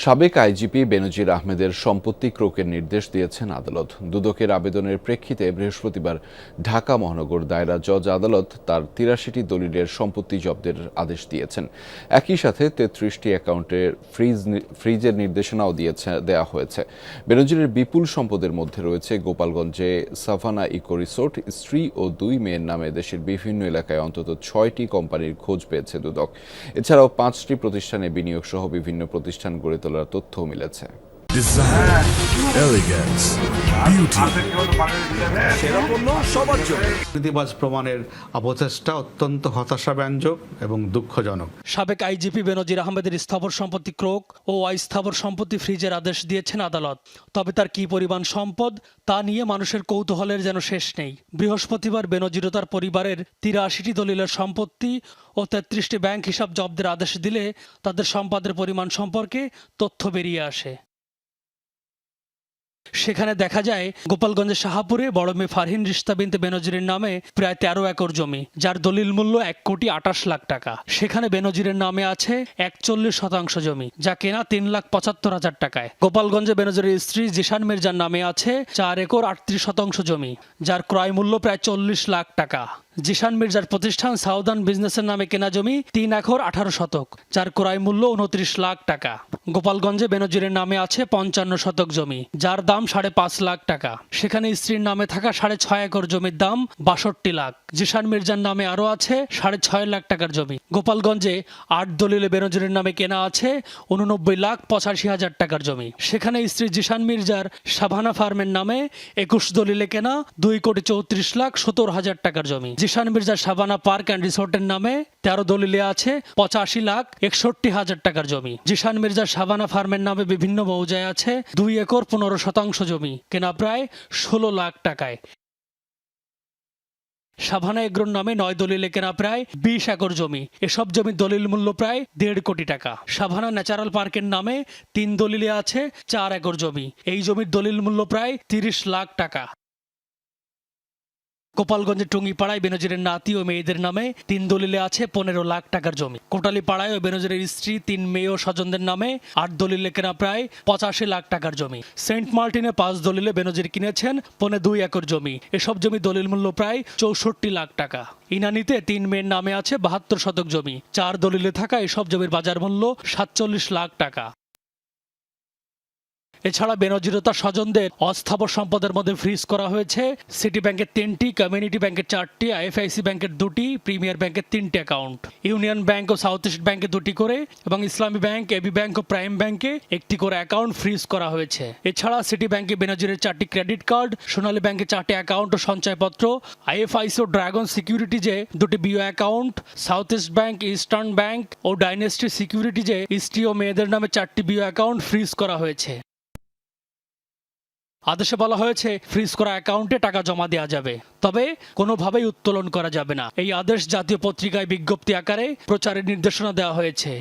সাবেক আইজিপি বেনজির আহমেদের সম্পত্তি ক্রোকের নির্দেশ দিয়েছেন আদালত। দুদকের আবেদনের প্রেক্ষিতে বৃহস্পতিবার ঢাকা মহানগর দায়রা জজ আদালত তার ৮৩টি দলিলের সম্পত্তি জব্দের আদেশ দিয়েছেন। একই সাথে ৩৩টি অ্যাকাউন্টের ফ্রিজের নির্দেশনাও দেওয়া হয়েছে। বেনজিরের বিপুল সম্পদের মধ্যে রয়েছে গোপালগঞ্জে সাভানা ইকো রিসোর্ট, স্ত্রী ও ২ মেয়ের নামে দেশের বিভিন্ন এলাকায় অন্তত ৬টি কোম্পানির খোঁজ পেয়েছে দুদক। এছাড়াও ৫টি প্রতিষ্ঠানে বিনিয়োগ সহ বিভিন্ন প্রতিষ্ঠান গড়ে তোলার তথ্যও মিলেছে। Design, elegance, beauty. নীতিবাজ প্রমাণের অপচেষ্টা অত্যন্ত হতাশাব্যঞ্জক এবং দুঃখজনক। সাবেক আইজিপি বেনজির আহমেদের স্থাবর সম্পত্তি ক্রোক ও অস্থাবর সম্পত্তি ফ্রিজের আদেশ দিয়েছেন আদালত। তবে তার কি পরিমাণ সম্পদ তা নিয়ে মানুষের কৌতূহলের যেন শেষ নেই। বৃহস্পতিবার বেনজির ও তার পরিবারের ৮৩টি দলিলের সম্পত্তি ও ৩৩টি ব্যাংক হিসাব জব্দের আদেশ দিলে তাদের সম্পদের পরিমাণ সম্পর্কে তথ্য বেরিয়ে আসে। সেখানে দেখা যায় গোপালগঞ্জের শাহপুরে বড় মেয়ে ফারহিন রিশতা বিনতে বেনজিরের নামে প্রায় ১৩ একর জমি, যার দলিল মূল্য ১,২৮,০০,০০০ টাকা। সেখানে বেনজিরের নামে আছে ৪১% জমি, যা কেনা ৩,৭৫,০০০ টাকায়। গোপালগঞ্জে বেনজিরের স্ত্রী জিশান মির্জার নামে আছে ৪ একর ৩৮% জমি, যার ক্রয় মূল্য প্রায় ৪০ লাখ টাকা। জিশান মির্জার প্রতিষ্ঠান সাউদার্ন বিজনেসের নামে কেনা জমি ৩ একর ১৮%, যার ক্রয় মূল্য ২৯ লাখ টাকা। গোপালগঞ্জে বেনজিরের নামে আছে ৫৫% জমি, যার দাম ৫.৫ লাখ টাকা। সেখানে স্ত্রীর নামে থাকা ৬.৫ একর জমির দাম ৬২ লাখ। জিশান মির্জার নামে আরও আছে ৬.৫ লাখ টাকার জমি। গোপালগঞ্জে ৮ দলিলে বেনজিরের নামে কেনা আছে ৮৯,৮৫,০০০ টাকার জমি। সেখানে স্ত্রী জিশান মির্জার সাভানা ফার্মের নামে ২১ দলিলে কেনা ২,৩৪,৭০,০০০ টাকার জমি। জিশান মির্জার সাভানা পার্ক অ্যান্ড রিসোর্টের নামে ১৩ দলিলে আছে ৮৫,৬১,০০০ টাকার জমি। জিশান মির্জার সাভানা ফার্মের নামে বিভিন্ন মৌজায় আছে ২ একর ১৫% জমি, কেনা প্রায় ১৬ লাখ টাকায়। সাভানা এগ্রোর নামে ৯ দলিলে কেনা প্রায় ২০ একর জমি। এসব জমির দলিল মূল্য প্রায় ১.৫ কোটি টাকা। সাভানা ন্যাচারাল পার্কের নামে ৩ দলিলে আছে ৪ একর জমি। এই জমির দলিল মূল্য প্রায় ৩০ লাখ টাকা। গোপালগঞ্জের টুঙ্গিপাড়ায় বেনজিরের নাতি ও মেয়েদের নামে ৩ দলিলে আছে ১৫ লাখ টাকার জমি। কোটালীপাড়ায় ও বেনজিরের স্ত্রী ৩ মেয়ে ও স্বজনদের নামে ৮ দলিলে কেনা প্রায় ৮৫ লাখ টাকার জমি। সেন্ট মার্টিনে ৫ দলিলে বেনজির কিনেছেন ২.৫ একর জমি। এসব জমি দলিল মূল্য প্রায় ৬৪ লাখ টাকা। ইনানীতে ৩ মেয়ের নামে আছে ৭২ জমি। ৪ দলিলে থাকা এসব জমির বাজার মূল্য ৪৭ লাখ টাকা। এছাড়া বেনজির ও তার স্বজনদের অস্থাবর সম্পদের মধ্যে ফ্রিজ করা হয়েছে সিটি ব্যাংকের ৩টি, কমিউনিটি ব্যাংকের ৪টি, আইএফআইসি ব্যাংকের ২টি, প্রিমিয়ার ব্যাংকের 3টি অ্যাকাউন্ট, ইউনিয়ন ব্যাংক ও সাউথ ইস্ট ব্যাংকে 2টি করে এবং ইসলামী ব্যাংক, এবি ব্যাংক ও প্রাইম ব্যাংকে 1টি করে অ্যাকাউন্ট ফ্রিজ করা হয়েছে। এছাড়া সিটি ব্যাংকে বেনজিরের 4টি ক্রেডিট কার্ড, সোনালী ব্যাংকে 4টি অ্যাকাউন্ট ও সঞ্চয়পত্র, আইএফআইসি ও ড্রাগন সিকিউরিটিজে 2টি BO account, South East Bank, Eastern Bank ও ডাইনেস্টি সিকিউরিটিজে স্ত্রী ও মেয়েদের নামে 4টি বিও অ্যাকাউন্ট ফ্রিজ করা হয়েছে। আদেশে বলা হয়েছে ফ্রিজ করা অ্যাকাউন্টে টাকা জমা দেওয়া যাবে, তবে কোনোভাবেই উত্তোলন করা যাবে না। এই আদেশ জাতীয় পত্রিকায় বিজ্ঞপ্তি আকারে প্রচারের নির্দেশনা দেওয়া হয়েছে।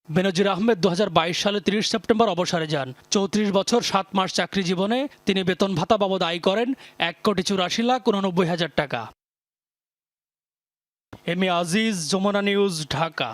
বেনজির আহমেদ ২০২২ সালে ৩০ সেপ্টেম্বর অবসরে যান। ৩৪ বছর ৭ মাস চাকরি জীবনে তিনি বেতন ভাতা বাবদ আয় করেন ১,৮৪,৮৯,০০০ টাকা। M A Aziz, Jamuna news, Dhaka.